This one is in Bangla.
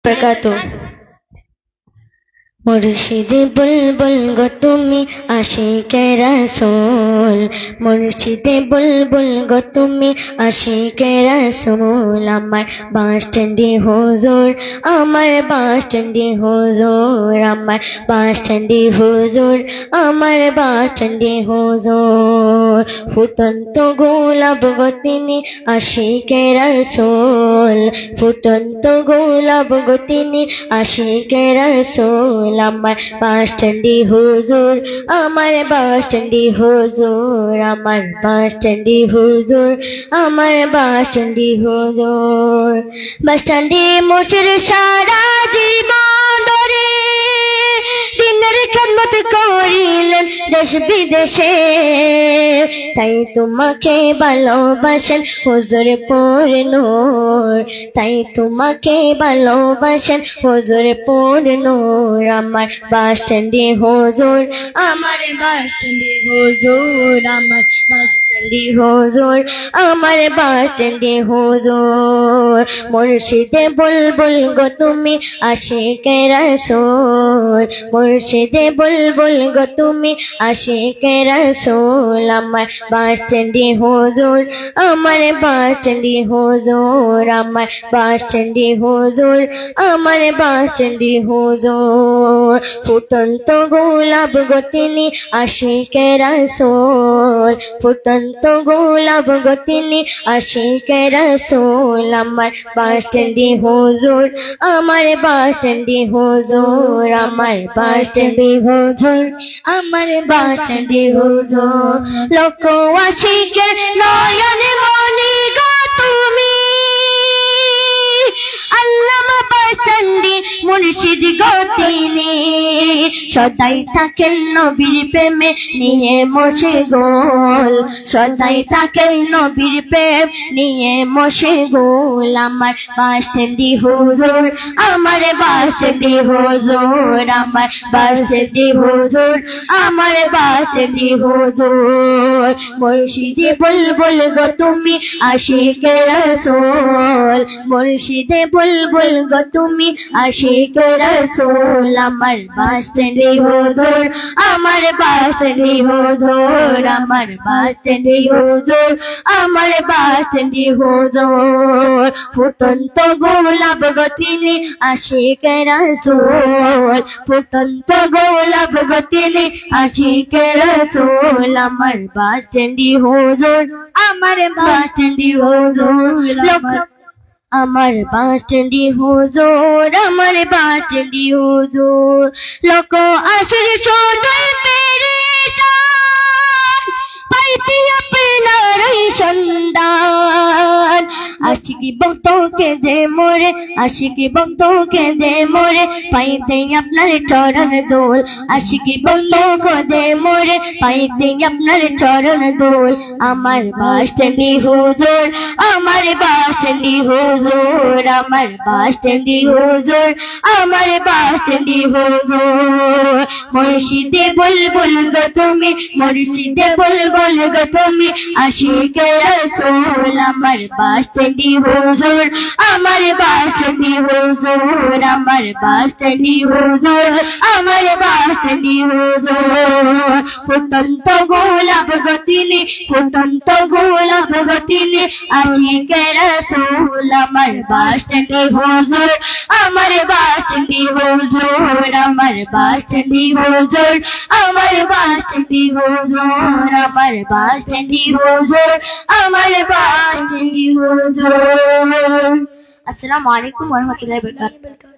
बरकातहू। मुर्शिदे बुलबुल गो तुमी आशिके रसूल, मुर्शिदे बुलबुल गो तुमी आशिके रसूल। आमार बाँशटंडी हुजूर, आमार बाँशटंडी हुजूर, आमार बाँशटंडी हुजूर, आमार बाँशटंडी हुजूर। फुटন্ত গোলাপ গো তিনি আশিকে রাসূল, ফুটন্ত গোলাপ গো তিনি আশিকে রাসূল। আমার বাঁশটন্ডি হুজুর, আমার বাঁশটন্ডি হুজুর, আমার বাঁশটন্ডি হুজুর, আমার বাঁশটন্ডি হুজুর। বাঁশটন্ডি মুর্শিদ সারা জীবন ধরে দিনের খিদমত করিলেন দেশ বিদেশে, তাই তোমাকে ভালোবাসেন হুজুর পরে নূর, তাই তোমাকে ভালোবাসেন হুজুর পরে নূর। আমার বাঁশটন্ডি হুজুর, আমার বাঁশটন্ডি হুজুর, আমার বাঁশটন্ডি হুজুর, আমার বাঁশটন্ডি হুজুর। মুর্শিদে বুলবুল গো তুমি আশিকে রাসূল, মুর্শিদে বুলবুল গো তুমি আশিকে রাসূল। আমার বাঁশটন্ডি হুজুর, আমার বাঁশটন্ডি হুজুর, আমার বাঁশটন্ডি হুজুর, আমার বাঁশটন্ডি হুজুর। ফুটন্ত গোলাপ গো তিনি আশিকে রাসূল, ফুটন্ত গোলাপ গো তিনি আশিকে রাসূল। আমার বাঁশটন্ডি হুজুর, আমার বাঁশটন্ডি হুজুর, আমার বাঁশটন্ডি হুজুর, আমার বাঁশটন্ডি হুজুর। লোক আশিকের নয়ন মনি গো তুমি, আল্লামা বাঁশটন্ডি মুর্শিদ গো তিনি, সদাই থাকেন নবীর প্রেমে নিয়ে মশগুল, সদাই থাকেন নবীর প্রেম নিয়ে মশগুল। আমার বাঁশটন্ডি হুজুর, আমার বাঁশটন্ডি হুজুর, আমার বাঁশটন্ডি হুজুর, আমার বাঁশটন্ডি হুজুর। মুর্শিদে বুলবুল গো তুমি আশিকে রাসূল, মুর্শিদে বুলবুল গো তুমি আশিকে রাসূল। আমার বাঁশটন্ডি হুজুর, আমার বাঁশটন্ডি হুজুর, আমার বাঁশটন্ডি হুজুর, আমার বাঁশটন্ডি হুজুর। ফুটন্ত গোলাপ গো তিনি আশিকে রাসূল, ফুটন্ত গোলাপ গো তিনি আশিকে রাসূল। আমার বাঁশটন্ডি হুজুর, আমার বাঁশটন্ডি হুজুর। আমার বাঁশটন্ডি হুজুর, আমার বাঁশটন্ডি হুজুর। লোক আশির সদাই পেরেশান, পাইতে আপনার এই সন্ধান। আশিকি ভক্তকে দে মোরে, আশিকি ভক্তকে দে মোরে, পাইতে আপনার চরণ দোল। আশিকি ভক্তকে দে মোরে, পাইতে আপনার চরণ দোল। আমার বাঁশটন্ডি হুজুর, আমার বাঁশটন্ডি হুজুর, আমার বাঁশটন্ডি হুজুর, আমার বাঁশটন্ডি হুজুর। মুর্শিদে বুলবুল গো তুমি, মুর্শিদে বুলবুল গো তুমি আশিকে রাসূল। আমার বাঁশটন্ডি হুজুর, আমার বাঁশটন্ডি হুজুর, আমার বাঁশটন্ডি হুজুর, আমার বাঁশটন্ডি হুজুর। ফুটন্ত গোলাপ গো তিনি, ফুটন্ত গোলাপ গো তিনি আশিকে রাসূল। আমার বাঁশটন্ডি হুজুর, আমার বাঁশটন্ডি হুজুর, আমার বাঁশটন্ডি হুজুর, আমার বাঁশটন্ডি হুজুর, আমার বাঁশটন্ডি হুজুর, আমার বাঁশটন্ডি হুজুর। আসসালামু আলাইকুম ওয়া রাহমাতুল্লাহি ওয়া বারাকাতুহু।